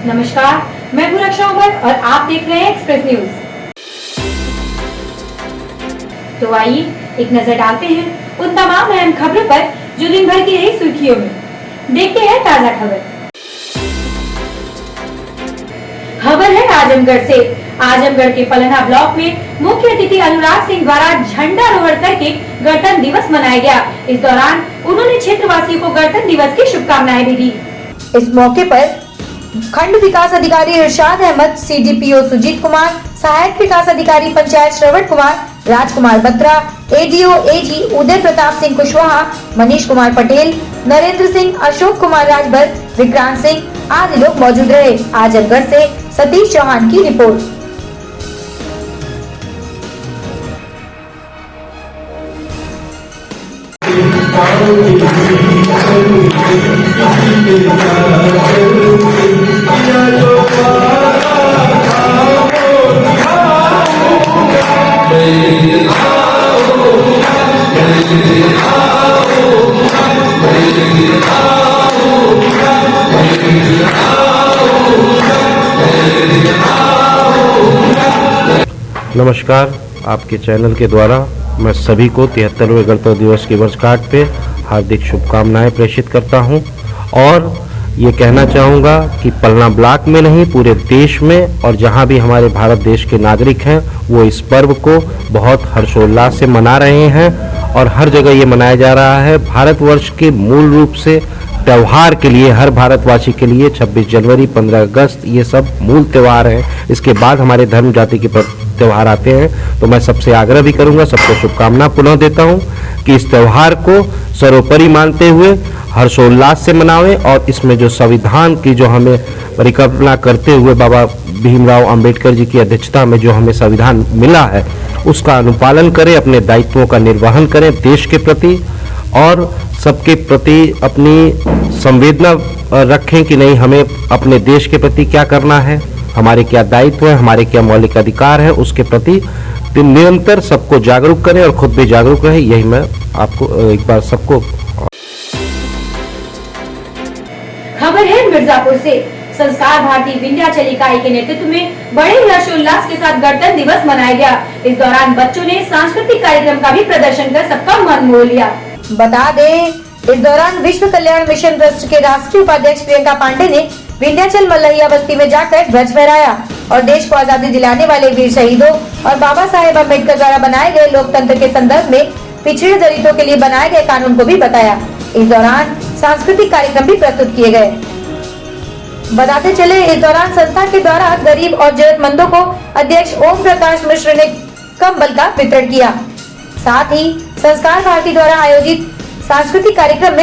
नमस्कार, मैं हूं रक्षा उमर और आप देख रहे हैं एक्सप्रेस न्यूज। तो आइए एक नजर डालते हैं उन तमाम अहम खबरों पर जो दिन भर की रही सुर्खियों में। देखते हैं ताजा खबर। खबर है आजमगढ़ से। आजमगढ़ के पलना ब्लॉक में मुख्य अतिथि अनुराग सिंह द्वारा झंडारोहण करके गणतंत्र दिवस मनाया गया। इस दौरान उन्होंने क्षेत्रवासियों को गणतंत्र दिवस की शुभकामनाएं भी दी। इस मौके पर खंड विकास अधिकारी इरशाद अहमद, CDPO सुजीत कुमार, सहायक विकास अधिकारी पंचायत श्रवण कुमार, राजकुमार बत्रा, ADO AG उदय प्रताप सिंह कुशवाहा, मनीष कुमार पटेल, नरेंद्र सिंह, अशोक कुमार राजभर, विक्रांत सिंह आदि लोग मौजूद रहे। आजमगढ़ से सतीश चौहान की रिपोर्ट। नमस्कार, आपके चैनल के द्वारा मैं सभी को 73वें गणतंत्र दिवस की वर्षगांठ पे हार्दिक शुभकामनाएं प्रेषित करता हूं और ये कहना चाहूँगा कि पलना ब्लॉक में नहीं पूरे देश में और जहां भी हमारे भारत देश के नागरिक हैं वो इस पर्व को बहुत हर्षोल्लास से मना रहे हैं और हर जगह ये मनाया जा रहा है। भारतवर्ष के मूल रूप से त्यौहार के लिए हर भारतवासी के लिए 26 जनवरी, 15 अगस्त ये सब मूल त्यौहार हैं। इसके बाद हमारे धर्म जाति के त्यौहार आते हैं। तो मैं सबसे आग्रह भी करूंगा, सबको शुभकामना पुनः देता हूं कि इस त्यौहार को सर्वोपरि मानते हुए हर्षोल्लास से मनावें और इसमें जो संविधान की जो हमें परिकल्पना करते हुए बाबा भीमराव अंबेडकर जी की अध्यक्षता में जो हमें संविधान मिला है उसका अनुपालन करें, अपने दायित्वों का निर्वहन करें देश के प्रति और सबके प्रति अपनी संवेदना रखें कि नहीं हमें अपने देश के प्रति क्या करना है, हमारे क्या दायित्व है, हमारे क्या मौलिक अधिकार है, उसके प्रति निरंतर सबको जागरूक करें और खुद भी जागरूक रहे। यही मैं आपको एक बार सबको। खबर है मिर्जापुर से। संस्कार भारती विंध्याचल इकाई के नेतृत्व में बड़े हर्षोल्लास के साथ गणतंत्र दिवस मनाया गया। इस दौरान बच्चों ने सांस्कृतिक कार्यक्रम का भी प्रदर्शन कर सबका मन मोह लिया। बता दें, इस दौरान विश्व कल्याण मिशन ट्रस्ट के राष्ट्रीय उपाध्यक्ष प्रियंका पांडे ने विंध्याचल मल्लहिया बस्ती में जाकर ध्वज फहराया और देश को आजादी दिलाने वाले वीर शहीदों और बाबा साहेब अम्बेडकर द्वारा बनाए गए लोकतंत्र के संदर्भ में पिछड़े दलितों के लिए बनाए गए कानून को भी बताया। इस दौरान सांस्कृतिक कार्यक्रम भी प्रस्तुत किए गए। बताते चले, इस दौरान संस्था के द्वारा गरीब और जरूरतमंदों को अध्यक्ष ओम प्रकाश मिश्र ने कंबल का वितरण किया। साथ ही संस्कार भारती द्वारा आयोजित सांस्कृतिक कार्यक्रम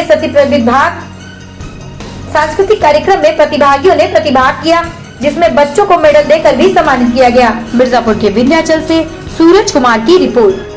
में प्रतिभागियों ने प्रतिभाग किया, जिसमें बच्चों को मेडल देकर भी सम्मानित किया गया। मिर्जापुर के विंध्याचल से सूरज कुमार की रिपोर्ट।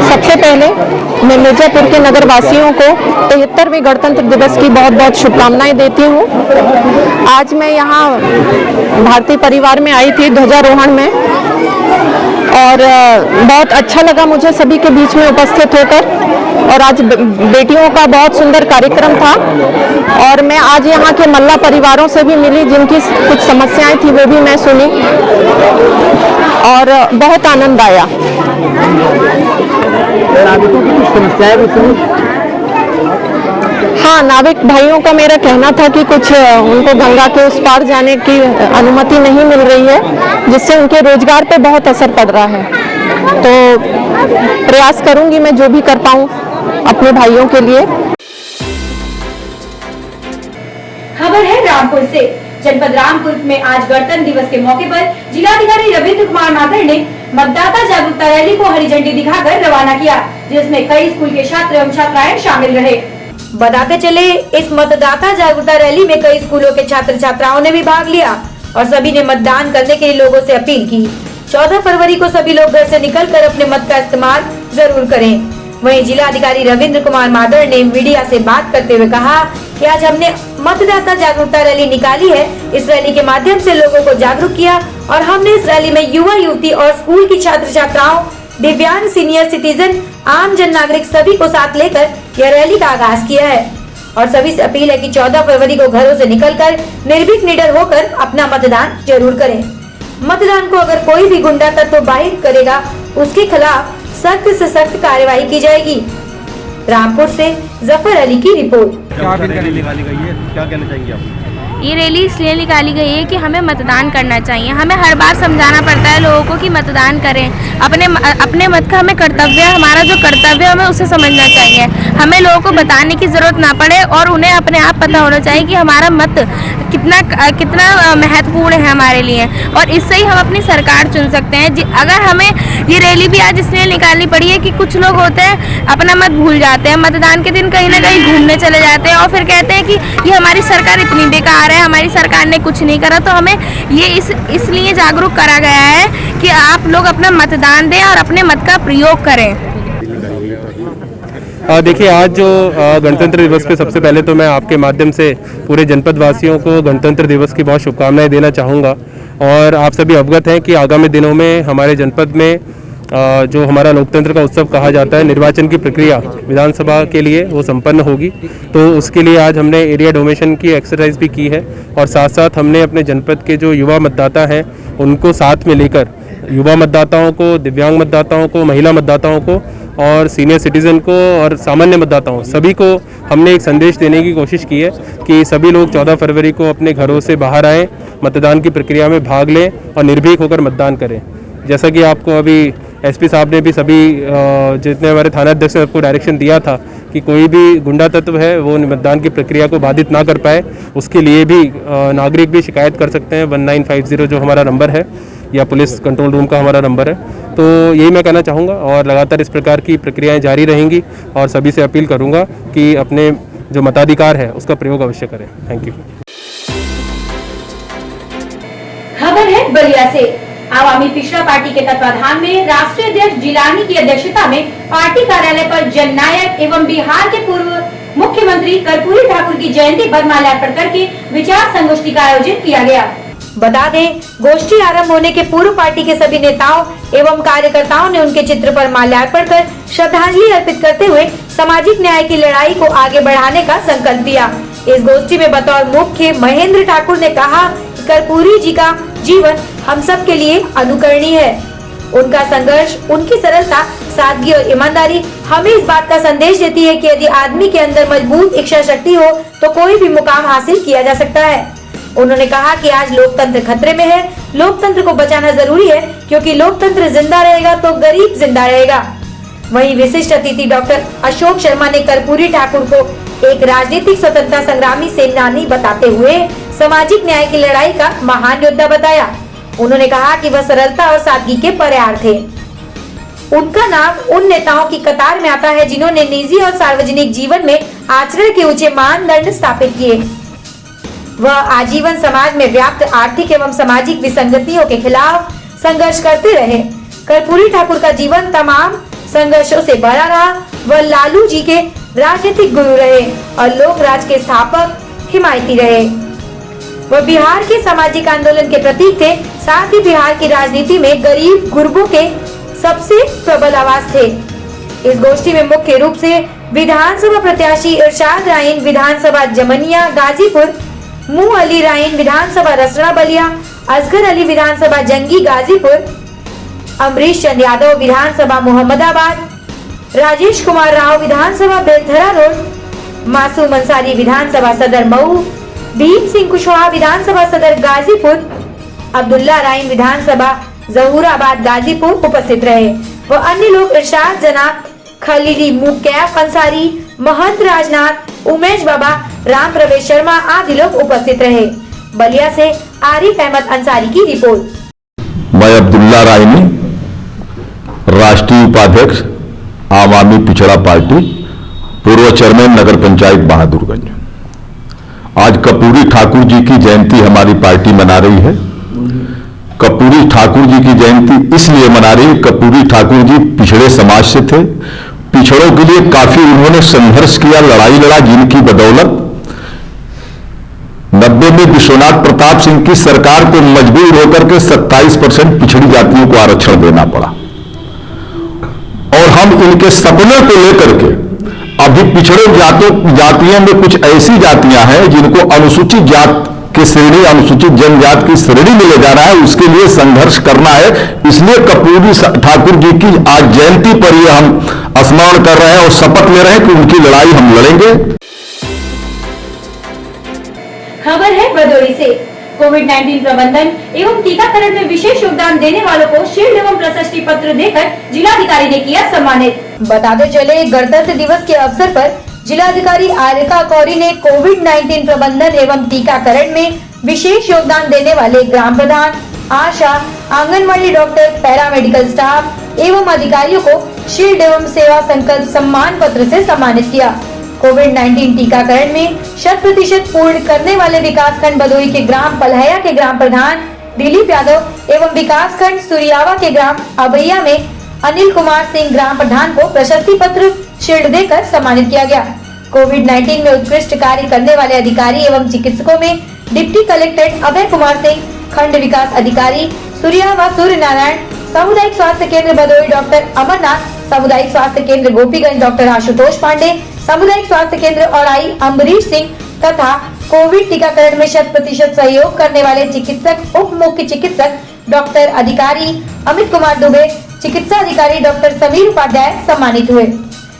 सबसे पहले मैं मिर्जापुर के नगर वासियों को 73वें गणतंत्र दिवस की बहुत बहुत शुभकामनाएं देती हूँ। आज मैं यहाँ भारतीय परिवार में आई थी ध्वजारोहण में और बहुत अच्छा लगा मुझे सभी के बीच में उपस्थित होकर और आज बेटियों का बहुत सुंदर कार्यक्रम था और मैं आज यहाँ के मल्ला परिवारों से भी मिली जिनकी कुछ समस्याएं थी वो भी मैं सुनी और बहुत आनंद आया। नाविकों की कुछ समस्याएं भी सुनी। हाँ, नाविक भाइयों का मेरा कहना था कि कुछ उनको गंगा के उस पार जाने की अनुमति नहीं मिल रही है जिससे उनके रोजगार पे बहुत असर पड़ रहा है। तो प्रयास करूंगी मैं जो भी कर पाऊं अपने भाइयों के लिए। खबर है रामपुर से। जनपद रामपुर में आज गणतंत्र दिवस के मौके पर जिलाधिकारी रविंद्र कुमार माथुर ने मतदाता जागरूकता रैली को हरी झंडी दिखाकर रवाना किया, जिसमें कई स्कूल के छात्र एवं छात्राएं शामिल रहे। बताते चले, इस मतदाता जागरूकता रैली में कई स्कूलों के छात्र छात्राओं ने भी भाग लिया और सभी ने मतदान करने के लिए लोगों से अपील की। 14 फरवरी को सभी लोग घर से निकलकर अपने मत का इस्तेमाल जरूर करें। वहीं जिलाधिकारी रविंद्र कुमार माथुर ने मीडिया से बात करते हुए कहा कि आज हमने मतदाता जागरूकता रैली निकाली है। इस रैली के माध्यम से लोगों को जागरूक किया और हमने इस रैली में युवा युवती और स्कूल की छात्र छात्राओं, दिव्यांग, सीनियर सिटीजन, आम जन नागरिक सभी को साथ लेकर यह रैली का आगाज किया है और सभी से अपील है कि 14 फरवरी को घरों से निकलकर निर्भीक निडर होकर अपना मतदान जरूर करें। मतदान को अगर कोई भी गुंडा तत्व बाधित करेगा, उसके खिलाफ सख्त से सख्त कार्यवाही की जाएगी। रामपुर से जफर अली की रिपोर्ट। क्या रैली निकाली गई है, क्या कहना चाहेंगे आप? ये रैली इसलिए निकाली गई है कि हमें मतदान करना चाहिए। हमें हर बार समझाना पड़ता है लोगों को कि मतदान करें। अपने मत का हमें कर्तव्य है, हमारा जो कर्तव्य है हमें उसे समझना चाहिए। हमें लोगों को बताने की ज़रूरत ना पड़े और उन्हें अपने आप पता होना चाहिए कि हमारा मत कितना महत्वपूर्ण है हमारे लिए और इससे ही हम अपनी सरकार चुन सकते हैं। अगर हमें ये रैली भी आज इसलिए निकालनी पड़ी है कि कुछ लोग होते हैं अपना मत भूल जाते हैं, मतदान के दिन कहीं ना कहीं घूमने चले जाते हैं और फिर कहते हैं कि ये हमारी सरकार इतनी बेकार है, हमारी सरकार ने कुछ नहीं करा। तो हमें ये इसलिए जागरूक करा गया है कि आप लोग अपना मतदान दें और अपने मत का प्रयोग करें। देखिए, आज जो गणतंत्र दिवस पे सबसे पहले तो मैं आपके माध्यम से पूरे जनपद वासियों को गणतंत्र दिवस की बहुत शुभकामनाएं देना चाहूँगा और आप सभी अवगत हैं कि आगामी दिनों में हमारे जनपद में जो हमारा लोकतंत्र का उत्सव कहा जाता है, निर्वाचन की प्रक्रिया विधानसभा के लिए वो संपन्न होगी। तो उसके लिए आज हमने एरिया डोमेशन की एक्सरसाइज भी की है और साथ साथ हमने अपने जनपद के जो युवा मतदाता हैं उनको साथ में लेकर युवा मतदाताओं को, दिव्यांग मतदाताओं को, महिला मतदाताओं को और सीनियर सिटीज़न को और सामान्य मतदाताओं सभी को हमने एक संदेश देने की कोशिश की है कि सभी लोग 14 फरवरी को अपने घरों से बाहर आएँ, मतदान की प्रक्रिया में भाग लें और निर्भीक होकर मतदान करें। जैसा कि आपको अभी एसपी साहब ने भी सभी जितने हमारे थाना अध्यक्ष ने आपको डायरेक्शन दिया था कि कोई भी गुंडा तत्व है वो मतदान की प्रक्रिया को बाधित ना कर पाए, उसके लिए भी नागरिक भी शिकायत कर सकते हैं। 1950 जो हमारा नंबर है या पुलिस कंट्रोल रूम का हमारा नंबर है। तो यही मैं कहना चाहूँगा और लगातार इस प्रकार की प्रक्रियाएं जारी रहेंगी और सभी से अपील करूँगा कि अपने जो मताधिकार है उसका प्रयोग अवश्य करें। Thank you. खबर है बलिया से। आवामी पिछड़ा पार्टी के तत्वाधान में राष्ट्रीय अध्यक्ष जिलानी की अध्यक्षता में पार्टी कार्यालय पर जननायक एवं बिहार के पूर्व मुख्यमंत्री कर्पूरी ठाकुर की जयंती पर माल्यार्पण करके विचार संगोष्ठी का आयोजन किया गया। बता दें, गोष्ठी आरंभ होने के पूर्व पार्टी के सभी नेताओं एवं कार्यकर्ताओं ने उनके चित्र पर माल्यार्पण कर श्रद्धांजलि अर्पित करते हुए सामाजिक न्याय की लड़ाई को आगे बढ़ाने का संकल्प लिया। इस गोष्ठी में बतौर मुख्य महेंद्र ठाकुर ने कहा, कर्पूरी जी का जीवन हम सब के लिए अनुकरणीय है। उनका संघर्ष, उनकी सरलता, सादगी और ईमानदारी हमें इस बात का संदेश देती है कि यदि आदमी के अंदर मजबूत इच्छा शक्ति हो तो कोई भी मुकाम हासिल किया जा सकता है। उन्होंने कहा कि आज लोकतंत्र खतरे में है, लोकतंत्र को बचाना जरूरी है क्योंकि लोकतंत्र जिंदा रहेगा तो गरीब जिंदा रहेगा। वहीं विशिष्ट अतिथि डॉक्टर अशोक शर्मा ने कर्पूरी ठाकुर को एक राजनीतिक स्वतंत्रता संग्रामी सेनानी बताते हुए सामाजिक न्याय की लड़ाई का महान योद्धा बताया। उन्होंने कहा कि वह सरलता और सादगी के पर्याय थे। उनका नाम उन नेताओं की कतार में आता है जिन्होंने निजी और सार्वजनिक जीवन में आचरण के ऊंचे मानदंड स्थापित किए। वह आजीवन समाज में व्याप्त आर्थिक एवं सामाजिक विसंगतियों के खिलाफ संघर्ष करते रहे। कर्पूरी ठाकुर का जीवन तमाम संघर्षों से भरा रहा। वह लालू जी के राजनीतिक गुरु रहे और लोक राज के स्थापक, हिमायती रहे। वह बिहार के सामाजिक आंदोलन के प्रतीक थे, साथ ही बिहार की राजनीति में गरीब गुरबों के सबसे प्रबल आवाज थे। इस गोष्ठी में मुख्य रूप से विधानसभा प्रत्याशी इरशाद राइन विधानसभा जमनिया गाजीपुर, मुँह अली राइन विधानसभा रसड़ा बलिया, असगर अली विधानसभा जंगी गाजीपुर, अमरीश चंद यादव विधानसभा मोहम्मदाबाद, राजेश कुमार राव विधानसभा बेलथरा रोड, मासूम अंसारी विधानसभा सदर मऊ, भीम सिंह कुशवाहा विधानसभा सदर गाजीपुर, अब्दुल्ला राइन विधानसभा जहूराबाद गाजीपुर उपस्थित रहे व अन्य लोग इरशाद जनाब, खलीली मुकैफ अंसारी, महंत राजनाथ, उमेश बाबा, राम प्रवेश शर्मा आदि लोग उपस्थित रहे। बलिया से आरिफ अहमद अंसारी की रिपोर्ट। मैं अब्दुल्ला रायनी, राष्ट्रीय उपाध्यक्ष आम आदमी पिछड़ा पार्टी, पूर्व चेयरमैन नगर पंचायत बहादुरगंज। आज कर्पूरी ठाकुर जी की जयंती हमारी पार्टी मना रही है। कर्पूरी ठाकुर जी की जयंती इसलिए मना रही है, कर्पूरी ठाकुर जी पिछड़े समाज से थे। पिछड़ों के लिए काफी उन्होंने संघर्ष किया, लड़ाई लड़ा, जिनकी बदौलत 90 में विश्वनाथ प्रताप सिंह की सरकार को मजबूर होकर के 27% पिछड़ी जातियों को आरक्षण देना पड़ा। और हम इनके सपनों को लेकर के अभी पिछड़े जातियों में कुछ ऐसी जातियां हैं जिनको अनुसूचित जात की श्रेणी, अनुसूचित जनजाति की श्रेणी में ले जाना है, उसके लिए संघर्ष करना है। इसलिए कर्पूरी ठाकुर जी की आज जयंती पर ये हम स्मरण कर रहे हैं और शपथ ले रहे हैं कि उनकी लड़ाई हम लड़ेंगे। खबर है भदोही से। कोविड-19 प्रबंधन एवं टीकाकरण में विशेष योगदान देने वालों को शील्ड एवं प्रशस्ति पत्र देकर जिलाधिकारी ने किया सम्मानित। बताते चले, गणतंत्र दिवस के अवसर पर जिलाधिकारी आरिका कौरी ने कोविड-19 प्रबंधन एवं टीकाकरण में विशेष योगदान देने वाले ग्राम प्रधान, आशा, आंगनवाड़ी डॉक्टर, पैरामेडिकल स्टाफ एवं अधिकारियों को शील्ड एवं सेवा संकल्प सम्मान पत्र से सम्मानित किया। कोविड-19 टीकाकरण में 100% पूर्ण करने वाले विकासखंड भदोही के ग्राम पलहैया के ग्राम प्रधान दिलीप यादव एवं विकासखंड सूर्यावा के ग्राम अभैया में अनिल कुमार सिंह ग्राम प्रधान को प्रशस्ति पत्र शील्ड देकर सम्मानित किया गया। कोविड-19 में उत्कृष्ट कार्य करने वाले अधिकारी एवं चिकित्सकों में डिप्टी कलेक्टर अभय कुमार सिंह, खंड विकास अधिकारी सूर्यावा सूर्य नारायण, सामुदायिक स्वास्थ्य केंद्र भदोही डॉक्टर अमरनाथ, सामुदायिक स्वास्थ्य केंद्र गोपीगंज डॉक्टर आशुतोष पांडे, सामुदायिक स्वास्थ्य केंद्र औराई अम्बरीश सिंह तथा कोविड टीकाकरण में 100% सहयोग करने वाले चिकित्सक, उप मुख्य चिकित्सक डॉक्टर अधिकारी अमित कुमार दुबे, चिकित्सा अधिकारी डॉक्टर समीर उपाध्याय सम्मानित हुए।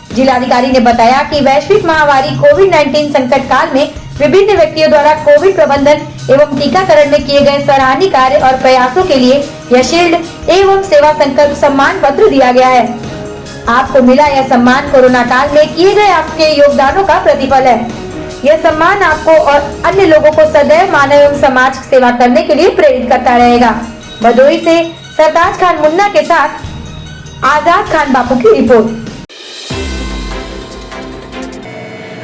जिलाधिकारी ने बताया कि वैश्विक महामारी कोविड-19 संकट काल में विभिन्न व्यक्तियों द्वारा कोविड प्रबंधन एवं टीकाकरण में किए गए सराहनीय कार्य और प्रयासों के लिए यह शील्ड एवं सेवा संकल्प सम्मान पत्र दिया गया है। आपको मिला यह सम्मान कोरोना काल में किए गए आपके योगदानों का प्रतिफल है। यह सम्मान आपको और अन्य लोगों को सदैव मानव एवं समाज सेवा करने के लिए प्रेरित करता रहेगा। भदोही से सरताज खान मुन्ना के साथ आजाद खान बापू की रिपोर्ट।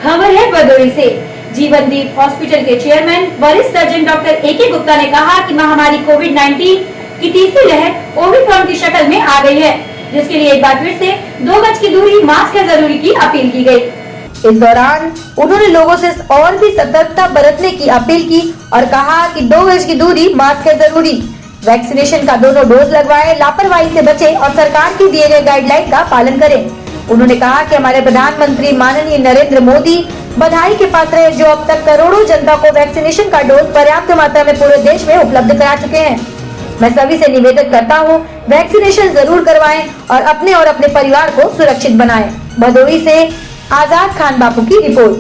खबर है भदोही से। जीवनदीप हॉस्पिटल के चेयरमैन वरिष्ठ सर्जन डॉक्टर ए.के. गुप्ता ने कहा कि महामारी कोविड-19 की तीसरी लहर ओमिक्रॉन की शक्ल में आ गई है, जिसके लिए एक बार फिर से 2 गज की दूरी, मास्क है जरूरी की अपील की गई। इस दौरान उन्होंने लोगों से और भी सतर्कता बरतने की अपील की और कहा कि 2 गज की दूरी, मास्क है जरूरी, वैक्सीनेशन का दोनों डोज लगवाएं, लापरवाही से बचें और सरकार के दिए गए गाइडलाइन का पालन करें। उन्होंने कहा कि हमारे प्रधानमंत्री माननीय नरेंद्र मोदी बधाई के पात्र हैं, जो अब तक करोड़ों जनता को वैक्सीनेशन का डोज पर्याप्त मात्रा में पूरे देश में उपलब्ध करा चुके हैं। मैं सभी से निवेदन करता हूं, वैक्सीनेशन जरूर करवाएं और अपने परिवार को सुरक्षित बनाएं। भदोही से आजाद खान बापू की रिपोर्ट।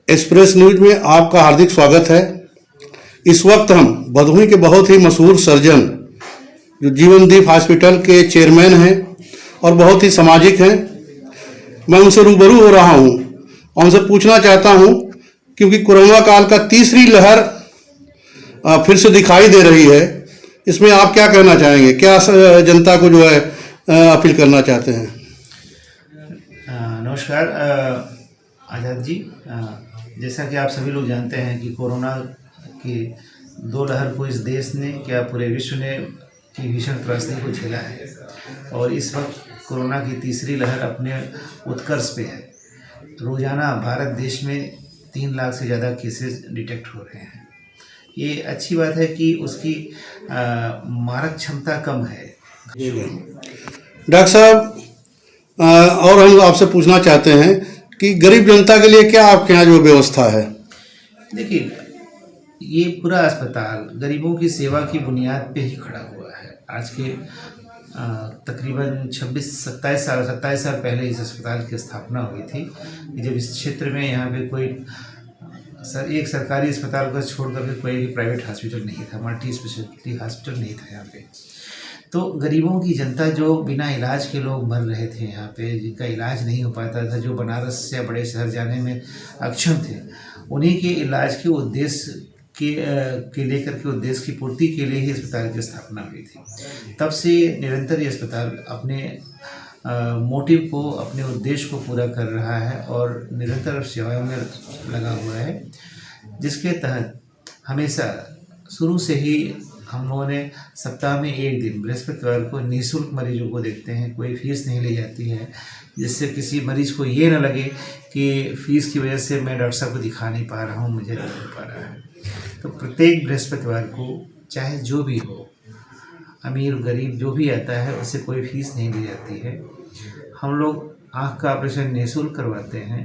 एक्सप्रेस न्यूज में आपका हार्दिक स्वागत है। इस वक्त हम भदोही के बहुत ही मशहूर सर्जन जो जीवनदीप हॉस्पिटल के चेयरमैन हैं और बहुत ही सामाजिक हैं, मैं उनसे रूबरू हो रहा हूं और उनसे पूछना चाहता हूं, क्योंकि कोरोना काल का तीसरी लहर फिर से दिखाई दे रही है, इसमें आप क्या कहना चाहेंगे? क्या जनता को जो है अपील करना चाहते हैं? नमस्कार आज़ाद जी। जैसा कि आप सभी लोग जानते हैं कि कोरोना की 2 लहर को इस देश ने, क्या पूरे विश्व ने की भीषण त्रस्त को झेला है और इस वक्त कोरोना की तीसरी लहर अपने उत्कर्ष पे है। रोज़ाना भारत देश में 3 लाख से ज़्यादा केसेस डिटेक्ट हो रहे हैं। ये अच्छी बात है कि उसकी मारक क्षमता कम है। डॉक्टर साहब, और हम आपसे पूछना चाहते हैं कि गरीब जनता के लिए क्या आपके यहाँ जो व्यवस्था है? देखिए, ये पूरा अस्पताल गरीबों की सेवा की बुनियाद पे ही खड़ा हुआ है। आज के तकरीबन 27 साल पहले इस अस्पताल की स्थापना हुई थी। जब इस क्षेत्र में यहाँ पे कोई सर एक सरकारी अस्पताल को छोड़कर के कोई भी प्राइवेट हॉस्पिटल नहीं था, मल्टी स्पेशलिटी हॉस्पिटल नहीं था यहाँ पे। तो गरीबों की जनता जो बिना इलाज के लोग मर रहे थे यहाँ पे, जिनका इलाज नहीं हो पाता था, जो बनारस या बड़े शहर जाने में अक्षम थे, उन्हीं के इलाज के उद्देश्य के लेकर के उद्देश्य की पूर्ति के लिए ही अस्पताल की स्थापना हुई थी। तब से निरंतर ये अस्पताल अपने मोटिव को, अपने उद्देश्य को पूरा कर रहा है और निरंतर सेवाओं में लगा हुआ है, जिसके तहत हमेशा शुरू से ही हम लोगों ने सप्ताह में एक दिन बृहस्पतिवार को निःशुल्क मरीजों को देखते हैं। कोई फीस नहीं ली जाती है, जिससे किसी मरीज को ये ना लगे कि फ़ीस की वजह से मैं डॉक्टर साहब को दिखा नहीं पा रहा हूँ, मुझे नहीं हो पा रहा है। तो प्रत्येक बृहस्पतिवार को चाहे जो भी हो, अमीर गरीब जो भी आता है, उससे कोई फीस नहीं ली जाती है। हम लोग आँख का ऑपरेशन निःशुल्क करवाते हैं।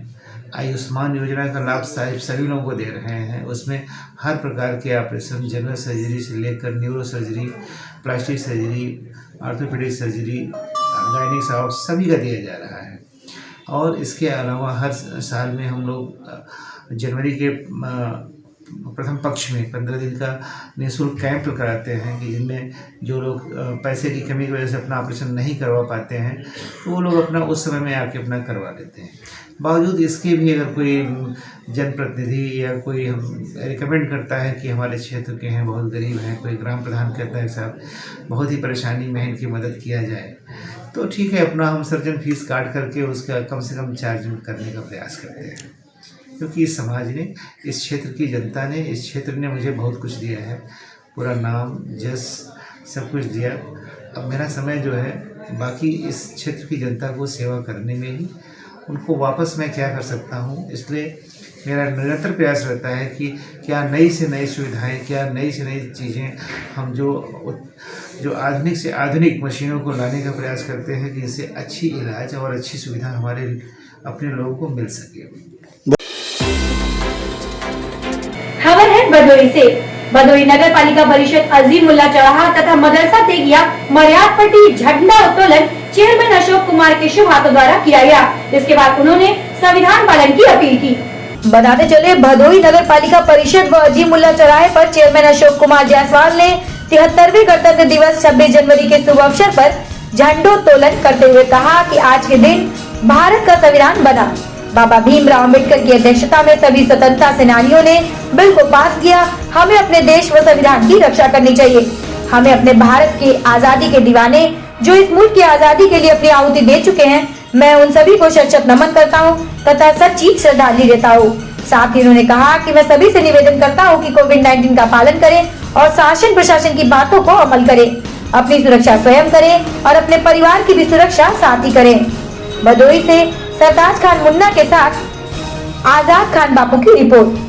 आयुष्मान योजना का लाभ सभी लोगों को दे रहे हैं। उसमें हर प्रकार के ऑपरेशन, जनरल सर्जरी से लेकर neuro surgery, plastic surgery, orthopaedic surgery, gynaec साहब सभी का दिया जा रहा है। और इसके अलावा हर साल में हम लोग जनवरी के प्रथम पक्ष में 15 दिन का निःशुल्क कैंप कराते हैं कि जिनमें जो लोग पैसे की कमी की वजह से अपना ऑपरेशन नहीं करवा पाते हैं, तो वो लोग अपना उस समय में आके अपना करवा लेते हैं। बावजूद इसके भी अगर कोई जनप्रतिनिधि या कोई हम रिकमेंड करता है कि हमारे क्षेत्र के हैं, बहुत गरीब हैं, कोई ग्राम प्रधान कहता है साहब बहुत ही परेशानी में है, इनकी मदद किया जाए, तो ठीक है, अपना हम सर्जन फीस काट करके उसका कम से कम चार्ज करने का प्रयास करते हैं। क्योंकि इस समाज ने, इस क्षेत्र की जनता ने, इस क्षेत्र ने मुझे बहुत कुछ दिया है, पूरा नाम जस सब कुछ दिया। अब मेरा समय जो है बाकी इस क्षेत्र की जनता को सेवा करने में ही, उनको वापस मैं क्या कर सकता हूँ, इसलिए मेरा निरंतर प्रयास रहता है कि क्या नई से नई सुविधाएं, क्या नई से नई चीज़ें हम जो आधुनिक से आधुनिक मशीनों को लाने का प्रयास करते हैं कि इससे अच्छी इलाज और अच्छी सुविधा हमारे अपने लोगों को मिल सके। खबर है भदोही से। भदोही नगर पालिका परिषद अजीमुल्ला चौराहा तथा मदरसा तेगिया मर्यादपट्टी झंडा उत्तोलन चेयरमैन अशोक कुमार के शुभ हाथों द्वारा किया गया। इसके बाद उन्होंने संविधान पालन की अपील की। बताते चले, भदोही नगर पालिका परिषद व अजीमुल्ला चौराहे पर चेयरमैन अशोक कुमार जायसवाल ने 73वें गणतंत्र दिवस 26 जनवरी के शुभ अवसर पर झंडोत्तोलन करते हुए कहा कि आज के दिन भारत का संविधान बना। बाबा भीमराव अम्बेडकर की अध्यक्षता में सभी स्वतंत्रता सेनानियों ने बिल को पास किया। हमें अपने देश व संविधान की रक्षा करनी चाहिए। हमें अपने भारत के आजादी के दीवाने जो इस मुल्क की आजादी के लिए अपनी आहुति दे चुके हैं, मैं उन सभी को शत नमन करता हूं तथा सच्ची श्रद्धांजलि देता हूं। साथ ही उन्होंने कहा कि मैं सभी से निवेदन करता हूं कि कोविड-19 का पालन करें और शासन प्रशासन की बातों को अमल करें। अपनी सुरक्षा स्वयं करें और अपने परिवार की भी सुरक्षा साथ ही करें। भदोही से सरताज खान मुन्ना के साथ आजाद खान बापू की रिपोर्ट।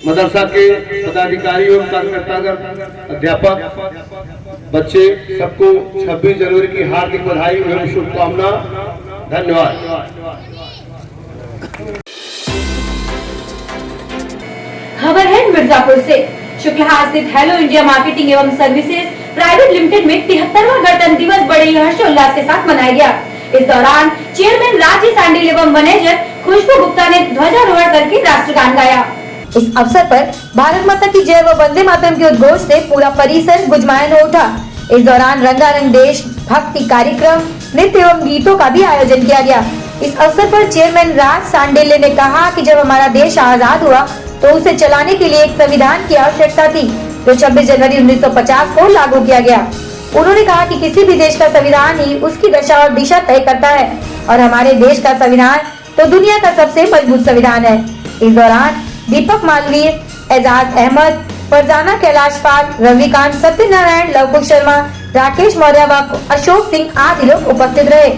मदरसा के पदाधिकारी एवं कार्यकर्तागण, अध्यापक, बच्चे सबको 26 जनवरी की हार्दिक बधाई एवं शुभकामना। धन्यवाद। खबर है मिर्जापुर से। शुक्ला स्थित हेलो इंडिया मार्केटिंग एवं सर्विसेज प्राइवेट लिमिटेड में 73वां गणतंत्र दिवस बड़े हर्षोल्लास के साथ मनाया गया। इस दौरान चेयरमैन राजेश सांडिल एवं मैनेजर खुशबू गुप्ता ने ध्वजारोहण करके राष्ट्रगान गाया। इस अवसर पर भारत माता की जय व वंदे मातरम के उद्घोष से पूरा परिसर गुंजयमान हो उठा। इस दौरान रंगारंग देश भक्ति कार्यक्रम, नृत्य एवं गीतों का भी आयोजन किया गया। इस अवसर पर चेयरमैन राज सांडिल्य ने कहा कि जब हमारा देश आजाद हुआ तो उसे चलाने के लिए एक संविधान की आवश्यकता थी, जो 26 जनवरी 1950 को लागू किया गया। उन्होंने कहा कि किसी भी देश का संविधान ही उसकी दशा और दिशा तय करता है और हमारे देश का संविधान तो दुनिया का सबसे मजबूत संविधान है। इस दौरान दीपक मालवीय, एजाज अहमद, फरजाना कैलाश पाल, रविकांत, सत्यनारायण, लवकुश शर्मा, राकेश मौर्य व अशोक सिंह आदि लोग उपस्थित रहे।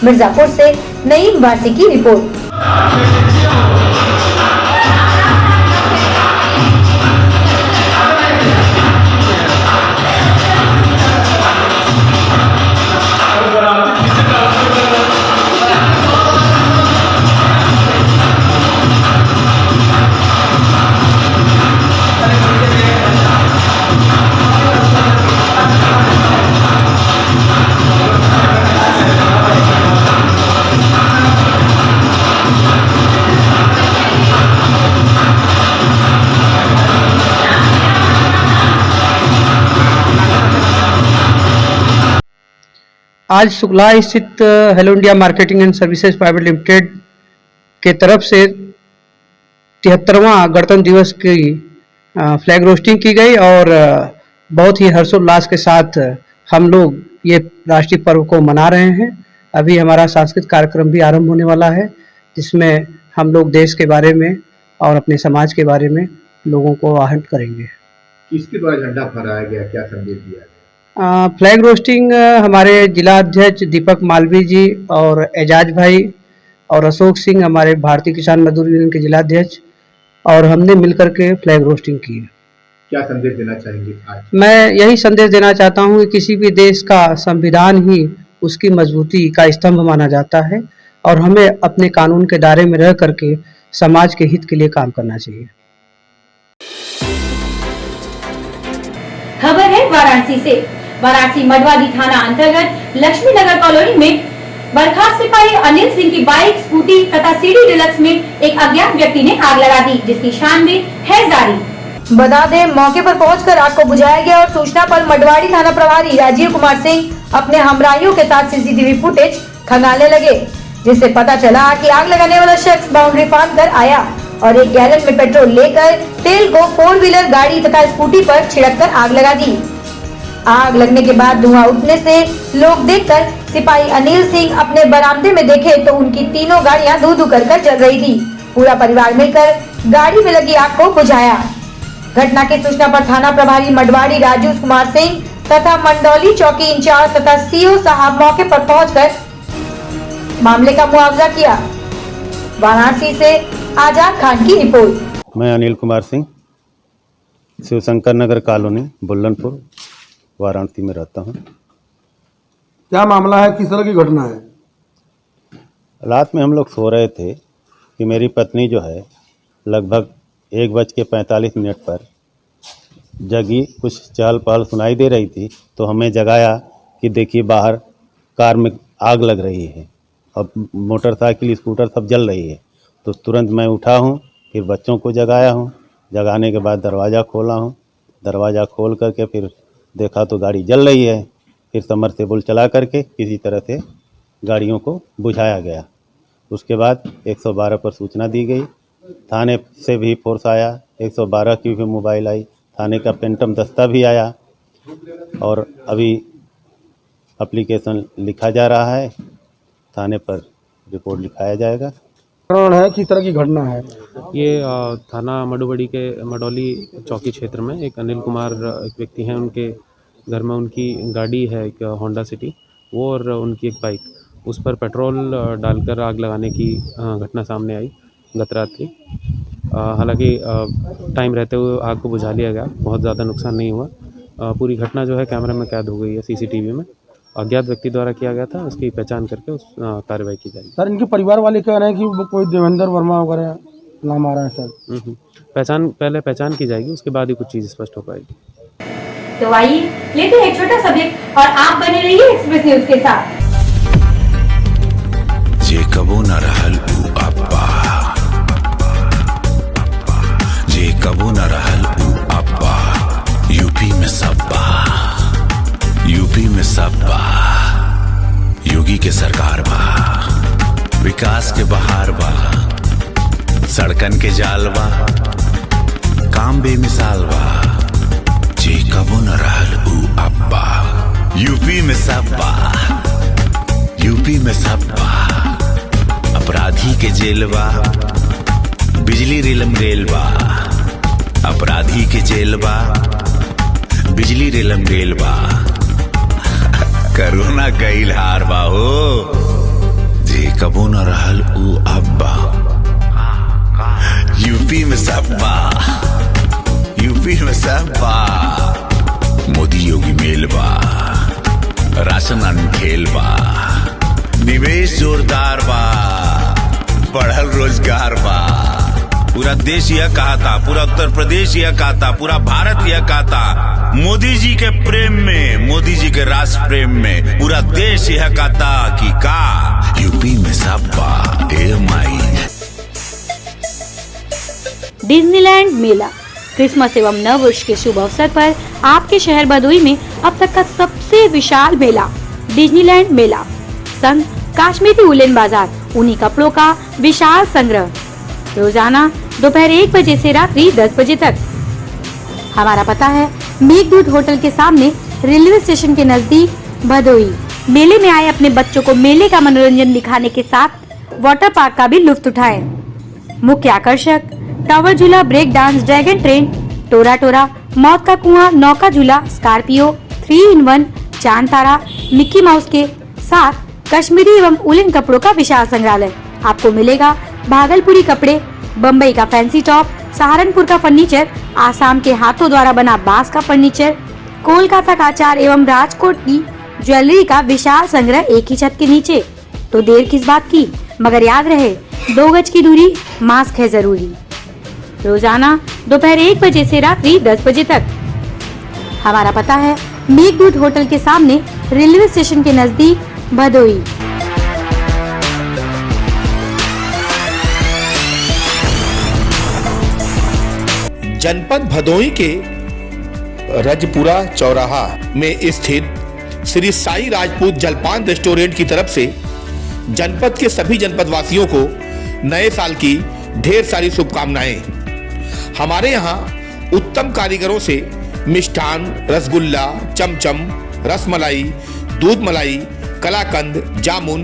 मिर्जापुर से नईम वासी की रिपोर्ट। आज शुक्ला स्थित hello India marketing and services private limited के तरफ से 73वां गणतंत्र दिवस की फ्लैग रोस्टिंग की गई और बहुत ही हर्षोल्लास के साथ हम लोग ये राष्ट्रीय पर्व को मना रहे हैं। अभी हमारा सांस्कृतिक कार्यक्रम भी आरंभ होने वाला है, जिसमें हम लोग देश के बारे में और अपने समाज के बारे में लोगों को आहट करेंगे। किसके द्वारा झंडा फहराया गया, क्या संदेश दिया गया? फ्लैग रोस्टिंग हमारे जिला अध्यक्ष दीपक मालवीय जी और एजाज भाई और अशोक सिंह हमारे भारतीय किसान मजदूर यूनियन के जिला अध्यक्ष और हमने मिलकर के फ्लैग रोस्टिंग की। क्या संदेश देना चाहेंगे आज? मैं यही संदेश देना चाहता हूँ कि किसी भी देश का संविधान ही उसकी मजबूती का स्तंभ माना जाता है और हमें अपने कानून के दायरे में रह करके समाज के हित के लिए काम करना चाहिए। खबर है वाराणसी से। वाराणसी मडवादी थाना अंतर्गत लक्ष्मी नगर कॉलोनी में बर्खास्त सिपाही अनिल सिंह की बाइक, स्कूटी तथा सीडी डिलक्स में एक अज्ञात व्यक्ति ने आग लगा दी, जिसकी छानबीन है जारी। बता दें, मौके पर पहुंचकर आग को बुझाया गया और सूचना पर मडवाड़ी थाना प्रभारी राजीव कुमार सिंह अपने हमराहियों के साथ सीसीटीवी फुटेज खंगालने लगे, जिससे पता चला कि आग लगाने वाला शख्स बाउंड्री फांद कर आया और एक गैलन में पेट्रोल लेकर तेल को 4 व्हीलर गाड़ी तथा स्कूटी पर छिड़ककर आग लगा दी। आग लगने के बाद धुआं उठने से लोग देखकर सिपाही अनिल सिंह अपने बरामदे में देखे तो उनकी तीनों गाड़ियां धू धू कर जल रही थी। पूरा परिवार मिलकर गाड़ी में लगी आग को बुझाया। घटना की सूचना पर थाना प्रभारी मडवाड़ी राजीव कुमार सिंह तथा मंडौली चौकी इंचार्ज तथा सीओ साहब मौके पर पहुंचकर मामले का मुआवजा किया। वाराणसी से आजाद खान की रिपोर्ट। मैं अनिल कुमार सिंह, शिवशंकर नगर कॉलोनी बुल्लनपुर, वाराणसी में रहता हूँ। क्या मामला है, किस तरह की घटना है? रात में हम लोग सो रहे थे कि मेरी पत्नी जो है लगभग 1:45 पर जगी, कुछ चहल पहल सुनाई दे रही थी तो हमें जगाया कि देखिए बाहर कार में आग लग रही है और मोटरसाइकिल स्कूटर सब जल रही है। तो तुरंत मैं उठा हूँ, फिर बच्चों को जगाया हूँ। जगाने के बाद दरवाज़ा खोला हूँ। दरवाज़ा खोल करके फिर देखा तो गाड़ी जल रही है। फिर समरसेबुल चला करके किसी तरह से गाड़ियों को बुझाया गया। उसके बाद 112 पर सूचना दी गई। थाने से भी फोर्स आया, 112 की भी मोबाइल आई, थाने का पेंटम दस्ता भी आया और अभी एप्लीकेशन लिखा जा रहा है। थाने पर रिपोर्ट लिखाया जाएगा। कौन है, किस तरह की घटना है? ये थाना मडुबड़ी के मडौली चौकी क्षेत्र में एक अनिल कुमार एक व्यक्ति हैं, उनके घर में उनकी गाड़ी है एक होंडा सिटी, वो और उनकी एक बाइक, उस पर पेट्रोल डालकर आग लगाने की घटना सामने आई गत रात्रि। हालांकि टाइम रहते हुए आग को बुझा लिया गया, बहुत ज़्यादा नुकसान नहीं हुआ। पूरी घटना जो है कैमरे में कैद हो गई है सीसीटीवी में। अज्ञात व्यक्ति द्वारा किया गया था, उसकी पहचान करके उस कार्रवाई की जाएगी। सर, इनके परिवार वाले कह रहे हैं कि वो कोई देवेंद्र वर्मा वगैरह नाम आ रहा है सर। पहले पहचान की जाएगी, उसके बाद ही कुछ चीज़ स्पष्ट हो पाएगी। तो आइए लेते हैं एक छोटा सा ब्रेक और आप बने रहिए एक्सप्रेस न्यूज के साथ। जे कबो न रहल उ अब्बा, जे कबो न रहल उ अब्बा, यूपी में सब्बा, यूपी में सब्बा, योगी के सरकार बा, विकास के बहार बा, सड़कन के जाल बा, काम बेमिसाल बा, जे कबो न रहल उ अब्बा, यूपी में सब्बा, यूपी में सब्बा, अपराधी के जेल बा, बिजली रिलम रेल बा, अपराधी के जेल बा, बिजली रिलम रेल बा, करोना गईल हार बा हो, जे कबो न रहल उ अब्बा, यूपी में सब्बा, यूपी में सब्बा, मोदी योगी मेल बा, राशन अनखेल बा, निवेश जोरदार बा, बढ़ल रोजगार बा, पूरा देश यह कहता, पूरा उत्तर प्रदेश यह कहता, पूरा भारत यह कहता, मोदी जी के प्रेम में, मोदी जी के राष्ट्र प्रेम में पूरा देश यह कहता कि का यूपी में सब्बा ए माई। डिज्नीलैंड मेला क्रिसमस एवं नव वर्ष के शुभ अवसर पर आपके शहर भदोही में अब तक का सबसे विशाल मेला डिज्नीलैंड मेला, संग कश्मीरी उलेन बाजार, ऊनी कपड़ों का विशाल संग्रह। रोजाना दोपहर 1 बजे से रात्रि 10 बजे तक। हमारा पता है मेघदूत होटल के सामने, रेलवे स्टेशन के नजदीक, भदोही। मेले में आए अपने बच्चों को मेले का मनोरंजन दिखाने के साथ वाटर पार्क का भी लुत्फ उठाएं। मुख्य आकर्षक टावर झूला, ब्रेक डांस, ड्रैगन ट्रेन, टोरा टोरा, मौत का कुआं, नौका झूला, स्कॉर्पियो, 3-in-1, चांद तारा, मिक्की माउस के साथ कश्मीरी एवं उलेन कपड़ों का विशाल संग्रहालय। आपको मिलेगा भागलपुरी कपड़े, बम्बई का फैंसी टॉप, सहारनपुर का फर्नीचर, आसाम के हाथों द्वारा बना बांस का फर्नीचर, कोलकाता का अचार एवं राजकोट की ज्वेलरी का विशाल संग्रह एक ही छत के नीचे। तो देर किस बात की, मगर याद रहे 2 गज की दूरी, मास्क है जरूरी। रोजाना दोपहर 1 बजे से रात्रि 10 बजे तक। हमारा पता है मेघदूत होटल के सामने, रेलवे स्टेशन के नजदीक, भदोही। जनपद भदोही के रजपुरा चौराहा में स्थित श्री साई राजपूत जलपान रेस्टोरेंट की तरफ से जनपद के सभी जनपद वासियों को नए साल की ढेर सारी शुभकामनाएं। हमारे यहाँ उत्तम कारीगरों से मिष्ठान, रसगुल्ला, चमचम, रसमलाई, दूध मलाई, कलाकंद, जामुन,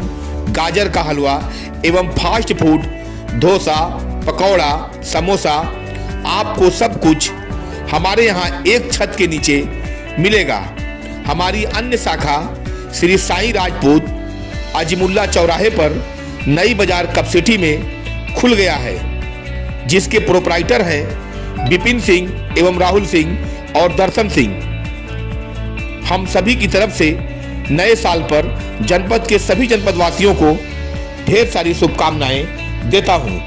गाजर का हलवा एवं फास्ट फूड, डोसा, पकौड़ा, समोसा, आपको सब कुछ हमारे यहाँ एक छत के नीचे मिलेगा। हमारी अन्य शाखा श्री साई राजपूत अजीमुल्ला चौराहे पर नई बाजार कप सिटी में खुल गया है, जिसके प्रोप्राइटर हैं विपिन सिंह एवं राहुल सिंह और दर्शन सिंह। हम सभी की तरफ से नए साल पर जनपद के सभी जनपद वासियों को ढेर सारी शुभकामनाएं देता हूं।